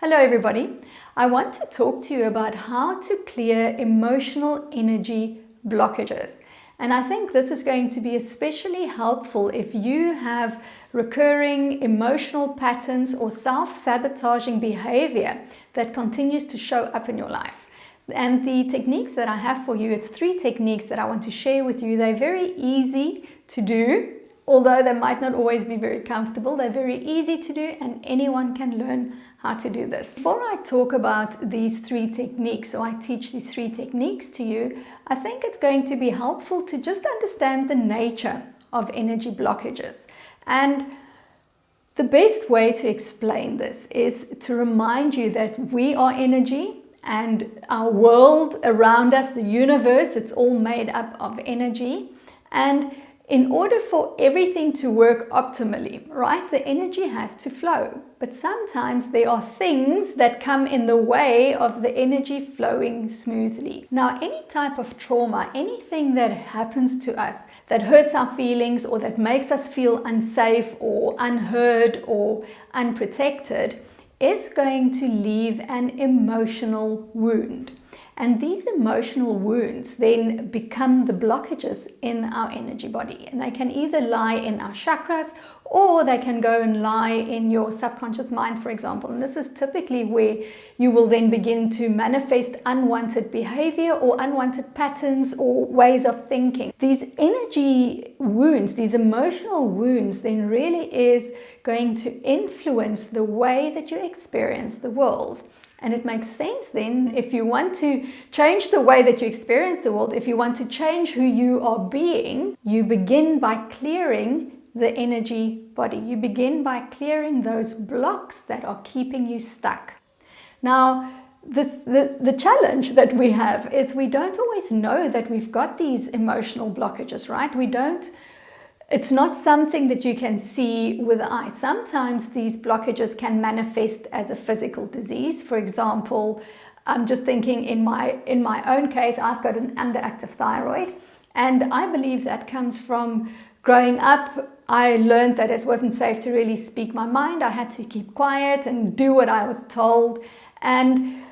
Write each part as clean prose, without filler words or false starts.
Hello everybody. I want to talk to you about how to clear emotional energy blockages. And I think this is going to be especially helpful if you have recurring emotional patterns or self-sabotaging behavior that continues to show up in your life. And the techniques that I have for you, it's 3 techniques that I want to share with you. They're very easy to do. Although they might not always be very comfortable, they're very easy to do and anyone can learn how to do this. Before I talk about these 3 techniques, or I teach these 3 techniques to you, I think it's going to be helpful to just understand the nature of energy blockages. And the best way to explain this is to remind you that we are energy and our world around us, the universe, it's all made up of energy. And in order for everything to work optimally, right, the energy has to flow. But sometimes there are things that come in the way of the energy flowing smoothly. Now, any type of trauma, anything that happens to us that hurts our feelings or that makes us feel unsafe or unheard or unprotected is going to leave an emotional wound. And these emotional wounds then become the blockages in our energy body. And they can either lie in our chakras or they can go and lie in your subconscious mind, for example. And this is typically where you will then begin to manifest unwanted behavior or unwanted patterns or ways of thinking. These energy wounds, these emotional wounds, then really is going to influence the way that you experience the world. And it makes sense then, if you want to change the way that you experience the world, if you want to change who you are being, you begin by clearing the energy body. You begin by clearing those blocks that are keeping you stuck. Now, the challenge that we have is we don't always know that we've got these emotional blockages, right? It's not something that you can see with the eye. Sometimes these blockages can manifest as a physical disease. For example, I'm just thinking in my own case, I've got an underactive thyroid, and I believe that comes from growing up. I learned that it wasn't safe to really speak my mind. I had to keep quiet and do what I was told. And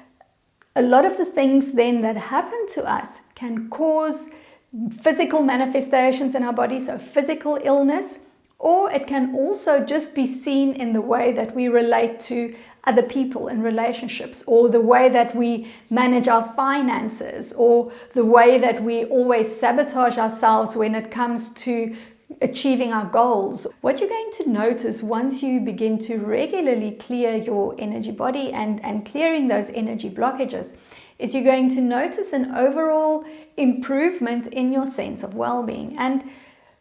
a lot of the things then that happen to us can cause physical manifestations in our body, so physical illness, or it can also just be seen in the way that we relate to other people in relationships, or the way that we manage our finances, or the way that we always sabotage ourselves when it comes to achieving our goals. What you're going to notice once you begin to regularly clear your energy body and clearing those energy blockages is you're going to notice an overall improvement in your sense of well-being. And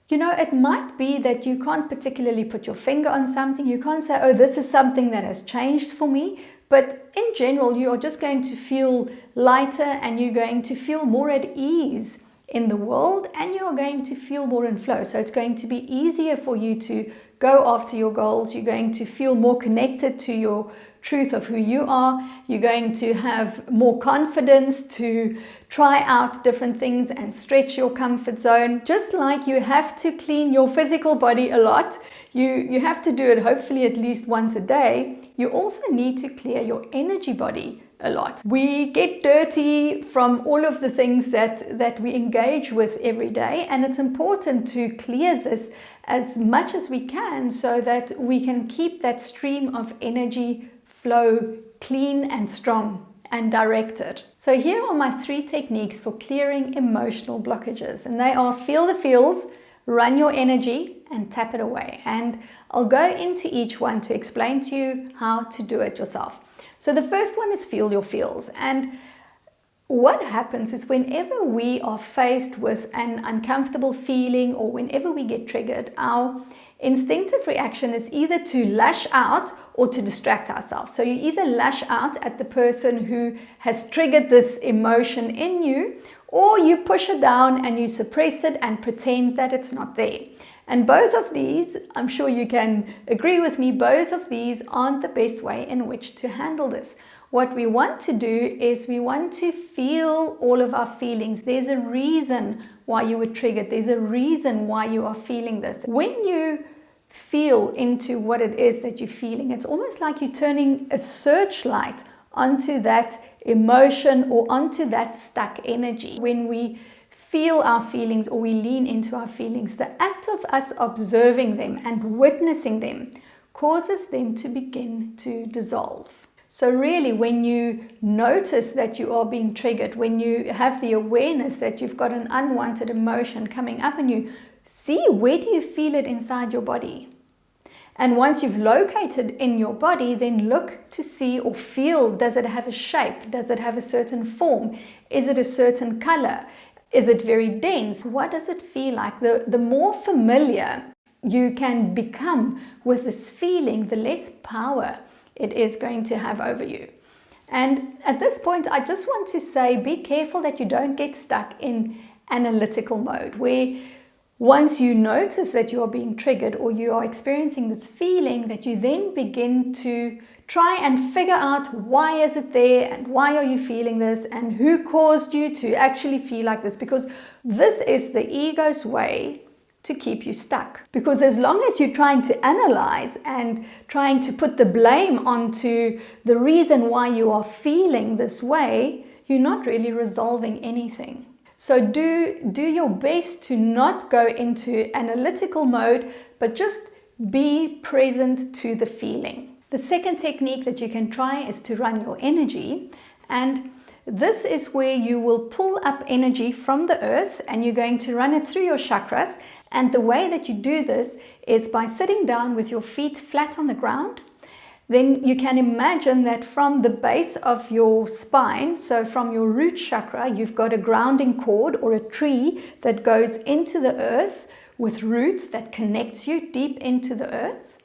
you know, it might be that you can't particularly put your finger on something. You can't say, oh, this is something that has changed for me. But in general, you are just going to feel lighter and you're going to feel more at ease in the world, and you're going to feel more in flow. So it's going to be easier for you to go after your goals. You're going to feel more connected to your truth of who you are. You're going to have more confidence to try out different things and stretch your comfort zone. Just like you have to clean your physical body a lot, you have to do it hopefully at least once a day. You also need to clear your energy body a lot. We get dirty from all of the things that we engage with every day, and it's important to clear this as much as we can so that we can keep that stream of energy flow clean and strong and directed. So here are my 3 techniques for clearing emotional blockages, and they are feel the feels, run your energy, and tap it away. And I'll go into each one to explain to you how to do it yourself. So the first one is feel your feels. And what happens is whenever we are faced with an uncomfortable feeling or whenever we get triggered, our instinctive reaction is either to lash out or to distract ourselves. So you either lash out at the person who has triggered this emotion in you, or you push it down and you suppress it and pretend that it's not there. And both of these, I'm sure you can agree with me, both of these aren't the best way in which to handle this. What we want to do is we want to feel all of our feelings. There's a reason why you were triggered. There's a reason why you are feeling this. When you feel into what it is that you're feeling. It's almost like you're turning a searchlight onto that emotion or onto that stuck energy. When we feel our feelings or we lean into our feelings, the act of us observing them and witnessing them causes them to begin to dissolve. So really, when you notice that you are being triggered, when you have the awareness that you've got an unwanted emotion coming up in you, see, where do you feel it inside your body? And once you've located in your body, then look to see or feel, does it have a shape? Does it have a certain form? Is it a certain color? Is it very dense? What does it feel like? The more familiar you can become with this feeling, the less power it is going to have over you. And at this point, I just want to say, be careful that you don't get stuck in analytical mode, where once you notice that you are being triggered or you are experiencing this feeling, that you then begin to try and figure out, why is it there and why are you feeling this and who caused you to actually feel like this, because this is the ego's way to keep you stuck. Because as long as you're trying to analyze and trying to put the blame onto the reason why you are feeling this way, you're not really resolving anything. So do your best to not go into analytical mode, but just be present to the feeling. The second technique that you can try is to run your energy, and this is where you will pull up energy from the earth and you're going to run it through your chakras. And the way that you do this is by sitting down with your feet flat on the ground. Then you can imagine that from the base of your spine, so from your root chakra, you've got a grounding cord or a tree that goes into the earth with roots that connects you deep into the earth.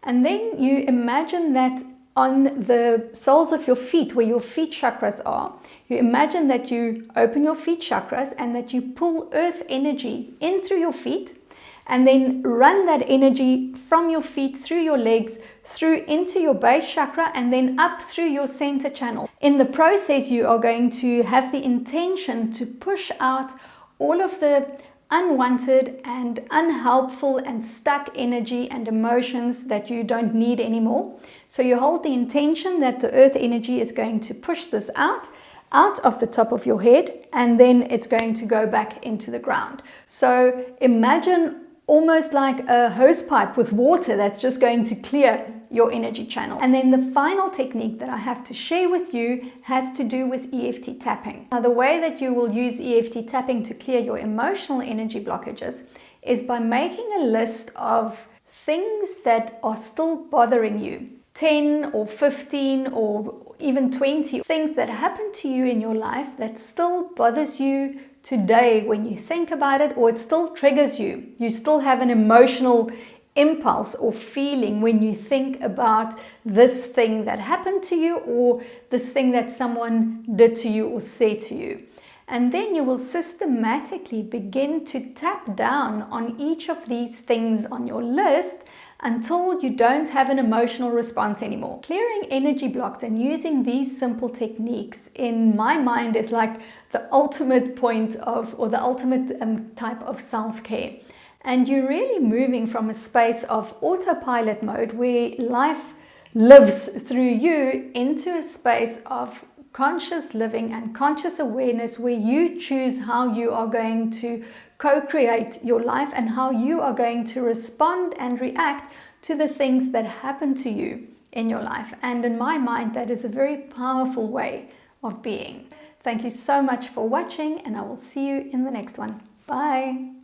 And then you imagine that on the soles of your feet, where your feet chakras are, you imagine that you open your feet chakras and that you pull earth energy in through your feet, and then run that energy from your feet through your legs, through into your base chakra, and then up through your center channel. In the process, you are going to have the intention to push out all of the unwanted and unhelpful and stuck energy and emotions that you don't need anymore. So you hold the intention that the earth energy is going to push this out of the top of your head, and then it's going to go back into the ground. So imagine almost like a hose pipe with water that's just going to clear your energy channel. And then the final technique that I have to share with you has to do with EFT tapping. Now, the way that you will use EFT tapping to clear your emotional energy blockages is by making a list of things that are still bothering you. 10 or 15 or even 20 things that happen to you in your life that still bothers you today when you think about it, or it still triggers you. You still have an emotional impulse or feeling when you think about this thing that happened to you, or this thing that someone did to you or said to you. And then you will systematically begin to tap down on each of these things on your list until you don't have an emotional response anymore. Clearing energy blocks and using these simple techniques, in my mind, is like the ultimate point of, or the ultimate type of self-care. And you're really moving from a space of autopilot mode where life lives through you into a space of conscious living and conscious awareness, where you choose how you are going to co-create your life and how you are going to respond and react to the things that happen to you in your life. And in my mind, that is a very powerful way of being. Thank you so much for watching, and I will see you in the next one. Bye.